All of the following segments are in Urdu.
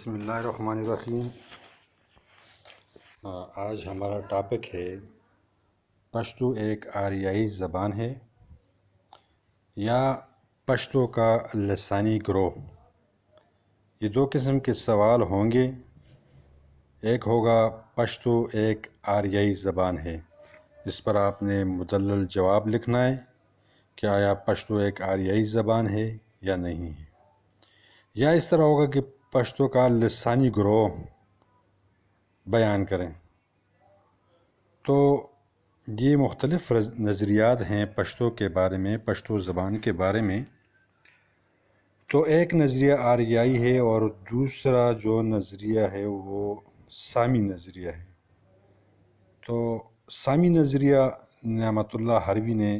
بسم اللہ الرحمن الرحیم۔ آج ہمارا ٹاپک ہے پشتو ایک آریائی زبان ہے یا پشتو کا لسانی گروہ۔ یہ دو قسم کے سوال ہوں گے۔ ایک ہوگا پشتو ایک آریائی زبان ہے، اس پر آپ نے مدلل جواب لکھنا ہے کہ آیا پشتو ایک آریائی زبان ہے یا نہیں ہے، یا اس طرح ہوگا کہ پشتو کا لسانی گروہ بیان کریں۔ تو یہ مختلف نظریات ہیں پشتو کے بارے میں، پشتو زبان کے بارے میں۔ تو ایک نظریہ آریائی ہے اور دوسرا جو نظریہ ہے وہ سامی نظریہ ہے۔ تو سامی نظریہ نعمت اللہ حروی نے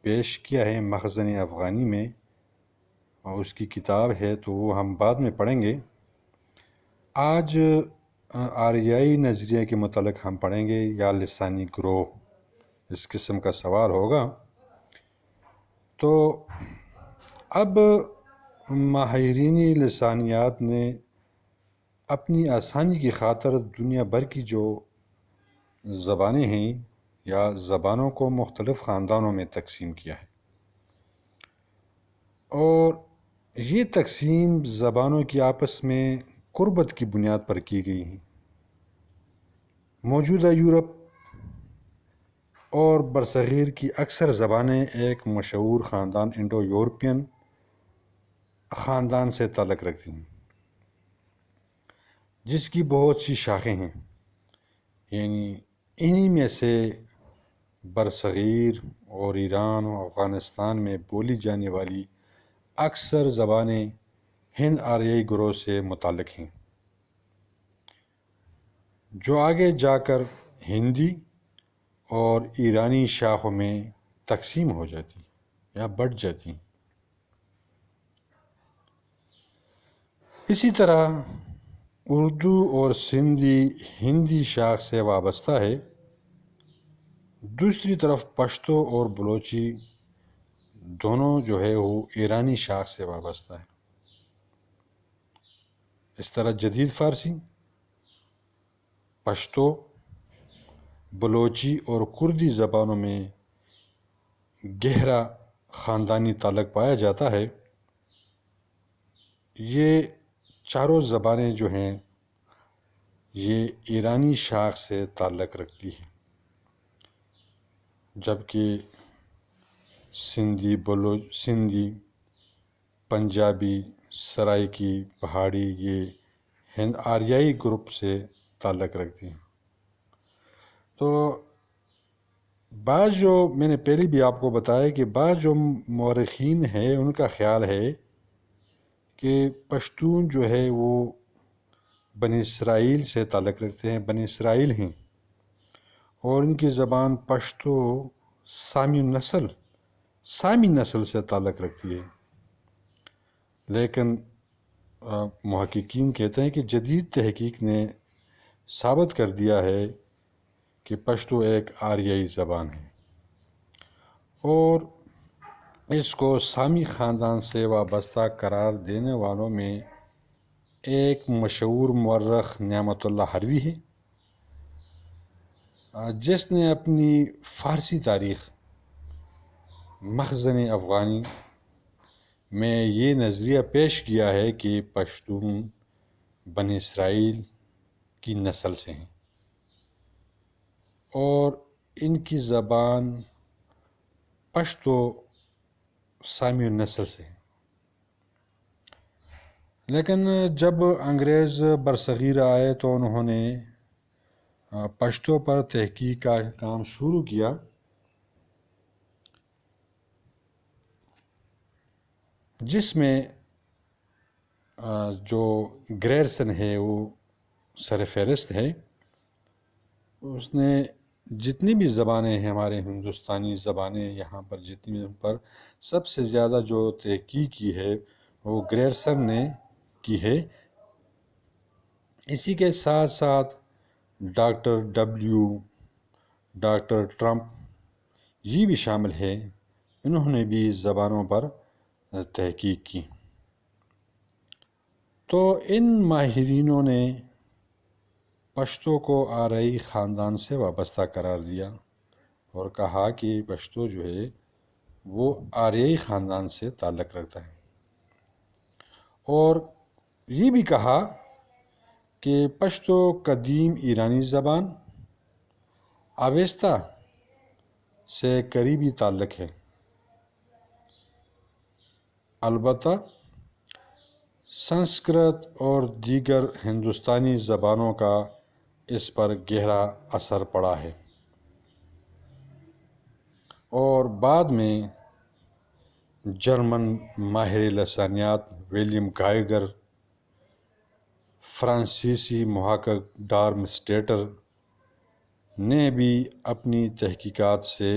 پیش کیا ہے مخزن افغانی میں، اور اس کی کتاب ہے تو وہ ہم بعد میں پڑھیں گے۔ آج آریائی نظریے کے متعلق ہم پڑھیں گے یا لسانی گروہ، اس قسم کا سوال ہوگا۔ تو اب ماہرین لسانیات نے اپنی آسانی کی خاطر دنیا بھر کی جو زبانیں ہیں یا زبانوں کو مختلف خاندانوں میں تقسیم کیا ہے، اور یہ تقسیم زبانوں کی آپس میں قربت کی بنیاد پر کی گئی ہیں۔ موجودہ یورپ اور برصغیر کی اکثر زبانیں ایک مشہور خاندان انڈو یورپین خاندان سے تعلق رکھتی ہیں، جس کی بہت سی شاخیں ہیں۔ یعنی انہی میں سے برصغیر اور ایران و افغانستان میں بولی جانے والی اکثر زبانیں ہند آریائی گروہ سے متعلق ہیں، جو آگے جا کر ہندی اور ایرانی شاخوں میں تقسیم ہو جاتی یا بڑھ جاتی۔ اسی طرح اردو اور سندھی ہندی شاخ سے وابستہ ہے۔ دوسری طرف پشتو اور بلوچی دونوں جو ہے وہ ایرانی شاخ سے وابستہ ہے۔ اس طرح جدید فارسی، پشتو، بلوچی اور کردی زبانوں میں گہرا خاندانی تعلق پایا جاتا ہے۔ یہ چاروں زبانیں جو ہیں یہ ایرانی شاخ سے تعلق رکھتی ہیں، جبکہ سندھی، پنجابی، سرائیکی، پہاڑی یہ ہند آریائی گروپ سے تعلق رکھتی ہیں۔ تو بعض جو میں نے پہلے بھی آپ کو بتایا کہ بعض جو مورخین ہیں ان کا خیال ہے کہ پشتون جو ہے وہ بنی اسرائیل سے تعلق رکھتے ہیں، بنی اسرائیل ہیں، اور ان کی زبان پشتو سامی نسل سے تعلق رکھتی ہے۔ لیکن محققین کہتے ہیں کہ جدید تحقیق نے ثابت کر دیا ہے کہ پشتو ایک آریائی زبان ہے، اور اس کو سامی خاندان سے وابستہ قرار دینے والوں میں ایک مشہور مورخ نعمت اللہ حروی ہے، جس نے اپنی فارسی تاریخ مخزن افغانی میں یہ نظریہ پیش کیا ہے کہ پشتون بنی اسرائیل کی نسل سے ہیں اور ان کی زبان پشتو سامی نسل سے ہے۔ لیکن جب انگریز برصغیر آئے تو انہوں نے پشتو پر تحقیق کا کام شروع کیا، جس میں جو گریرسن ہے وہ سر فہرست ہے۔ اس نے جتنی بھی زبانیں ہیں ہمارے ہندوستانی زبانیں یہاں پر جتنی پر سب سے زیادہ جو تحقیق کی ہے وہ گریرسن نے کی ہے۔ اسی کے ساتھ ساتھ ڈاکٹر ڈبلیو، ڈاکٹر ٹرمپ یہ بھی شامل ہے، انہوں نے بھی زبانوں پر تحقیق کی۔ تو ان ماہرینوں نے پشتو کو آریائی خاندان سے وابستہ قرار دیا اور کہا کہ پشتو جو ہے وہ آریائی خاندان سے تعلق رکھتا ہے، اور یہ بھی کہا کہ پشتو قدیم ایرانی زبان آویستہ سے قریبی تعلق ہے، البتہ سنسکرت اور دیگر ہندوستانی زبانوں کا اس پر گہرا اثر پڑا ہے، اور بعد میں جرمن ماہر لسانیات ولیم گائیگر، فرانسیسی محقق ڈارم سٹیٹر نے بھی اپنی تحقیقات سے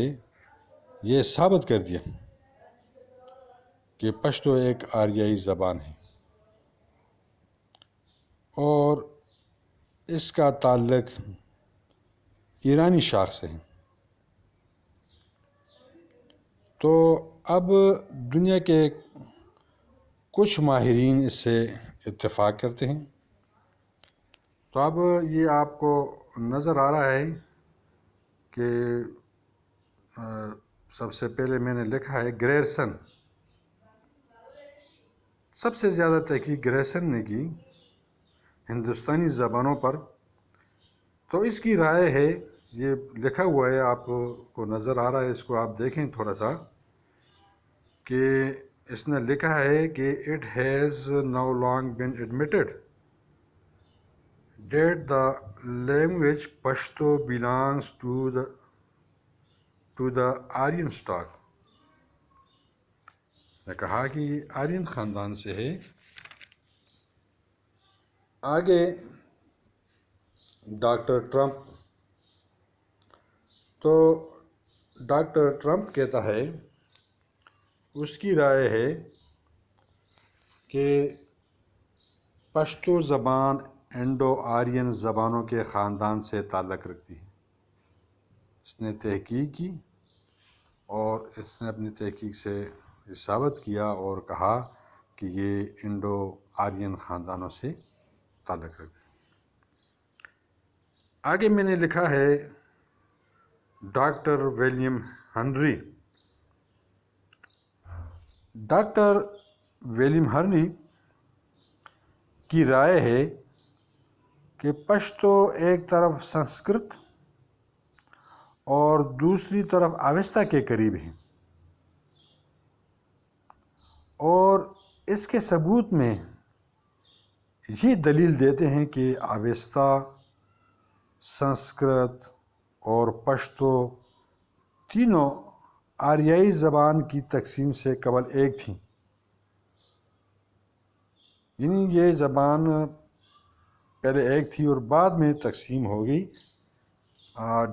یہ ثابت کر دیا کہ پشتو ایک آریائی زبان ہے اور اس کا تعلق ایرانی شاخ سے ہے۔ تو اب دنیا کے کچھ ماہرین اس سے اتفاق کرتے ہیں۔ تو اب یہ آپ کو نظر آ رہا ہے کہ سب سے پہلے میں نے لکھا ہے گریرسن، سب سے زیادہ تحقیق گریرسن نے کی ہندوستانی زبانوں پر۔ تو اس کی رائے ہے، یہ لکھا ہوا ہے، آپ کو نظر آ رہا ہے، اس کو آپ دیکھیں تھوڑا سا، کہ اس نے لکھا ہے کہ it has now long been admitted that the language Pashto belongs to the Aryan stock۔ نے کہا کہ یہ آرین خاندان سے ہے۔ آگے ڈاکٹر ٹرمپ، تو ڈاکٹر ٹرمپ کہتا ہے، اس کی رائے ہے کہ پشتو زبان انڈو آرین زبانوں کے خاندان سے تعلق رکھتی ہے۔ اس نے تحقیق کی اور اس نے اپنی تحقیق سے ثابت کیا اور کہا کہ یہ انڈو آرین خاندانوں سے تعلق رکھتی ہے۔ آگے میں نے لکھا ہے doctor William Henry. Doctor William Henry کی رائے ہے کہ پشتو ایک طرف سنسکرت اور دوسری طرف آویستہ کے قریب ہیں، اور اس کے ثبوت میں یہ دلیل دیتے ہیں کہ آویستہ سنسکرت اور پشتو تینوں آریائی زبان کی تقسیم سے قبل ایک تھیں، یعنی یہ زبان پہلے ایک تھی اور بعد میں تقسیم ہو گئی،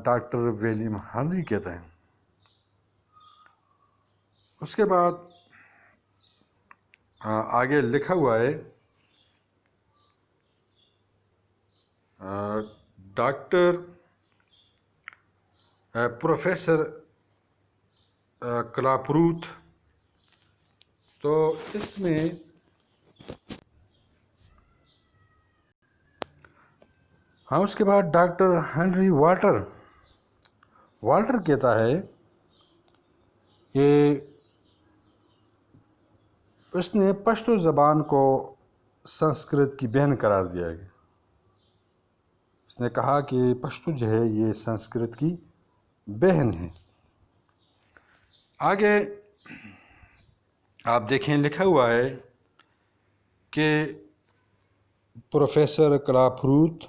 ڈاکٹر ولیم ہنری کہتے ہیں۔ اس کے بعد آگے لکھا ہوا ہے ڈاکٹر پروفیسر کلاپروتھ، تو اس میں اس کے بعد ڈاکٹر ہنری والٹر کہتا ہے کہ اس نے پشتو زبان کو سنسکرت کی بہن قرار دیا ہے۔ اس نے کہا کہ پشتو جو ہے یہ سنسکرت کی بہن ہے۔ آگے آپ دیکھیں لکھا ہوا ہے کہ پروفیسر کلاپروتھ،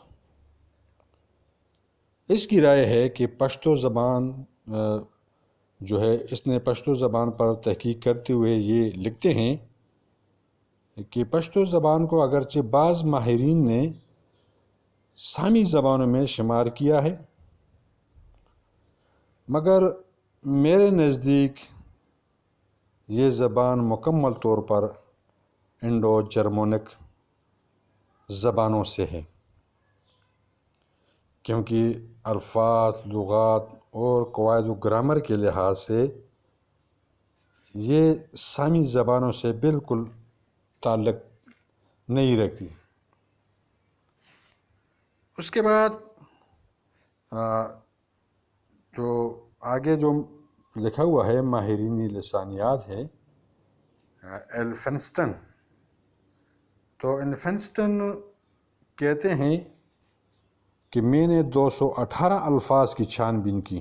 اس کی رائے ہے کہ پشتو زبان جو ہے، اس نے پشتو زبان پر تحقیق کرتے ہوئے یہ لکھتے ہیں کہ پشتو زبان کو اگرچہ بعض ماہرین نے سامی زبانوں میں شمار کیا ہے، مگر میرے نزدیک یہ زبان مکمل طور پر انڈو جرمونک زبانوں سے ہے، کیونکہ الفاظ، لغات اور قواعد و گرامر کے لحاظ سے یہ سامی زبانوں سے بالکل تعلق نہیں رکھتی۔ اس کے بعد جو آگے جو لکھا ہوا ہے ماہرین لسانیات ہے ایلفنسٹن، تو ایلفنسٹن کہتے ہیں کہ میں نے 218 الفاظ کی چھان بین کی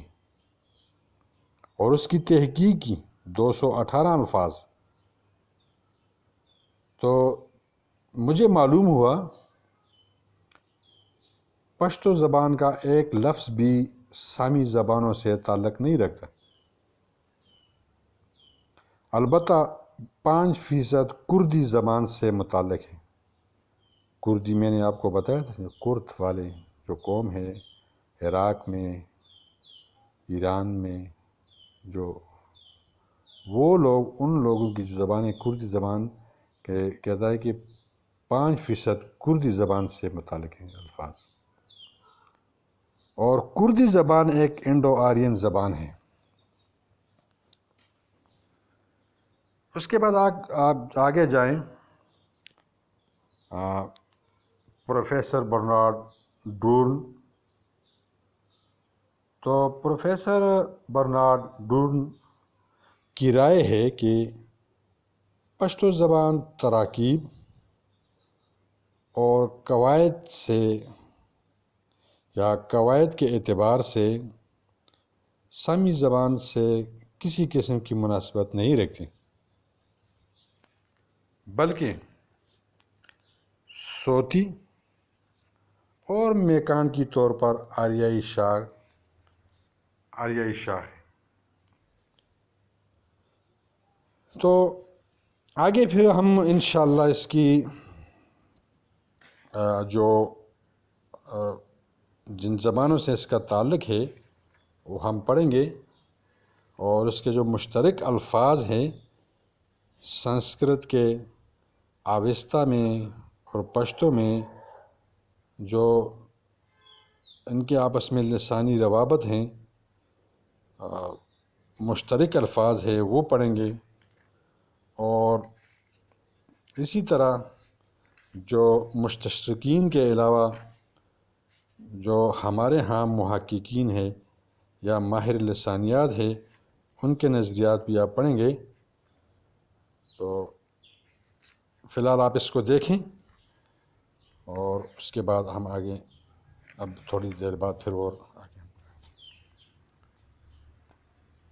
اور اس کی تحقیق کی 218 الفاظ، تو مجھے معلوم ہوا پشتو زبان کا ایک لفظ بھی سامی زبانوں سے تعلق نہیں رکھتا، البتہ 5% کردی زبان سے متعلق ہے۔ کردی میں نے آپ کو بتایا تھا، کرد والے جو قوم ہے عراق میں، ایران میں، جو وہ لوگ، ان لوگوں کی جو زبان ہے کردی زبان کہتا ہے کہ 5% کردی زبان سے متعلق ہیں الفاظ، اور کردی زبان ایک انڈو آرین زبان ہے۔ اس کے بعد آپ آگے جائیں، پروفیسر برنارڈ ڈورن، تو پروفیسر برنارڈ ڈورن کی رائے ہے کہ پشتو زبان تراکیب اور قواعد سے یا قواعد کے اعتبار سے سامی زبان سے کسی قسم کی مناسبت نہیں رکھتی، بلکہ صوتی اور میکان کی طور پر آریائی شاخ ہے۔ تو آگے پھر ہم انشاءاللہ اس کی جو جن زبانوں سے اس کا تعلق ہے وہ ہم پڑھیں گے، اور اس کے جو مشترک الفاظ ہیں سنسکرت کے آوستہ میں اور پشتو میں، جو ان کے آپس میں لسانی روابط ہیں، مشترک الفاظ ہے، وہ پڑھیں گے، اور اسی طرح جو مستشرقین کے علاوہ جو ہمارے ہاں محققین ہے یا ماہر لسانیات ہے ان کے نظریات بھی آپ پڑھیں گے۔ تو فی الحال آپ اس کو دیکھیں، اور اس کے بعد ہم آگے اب تھوڑی دیر بعد پھر اور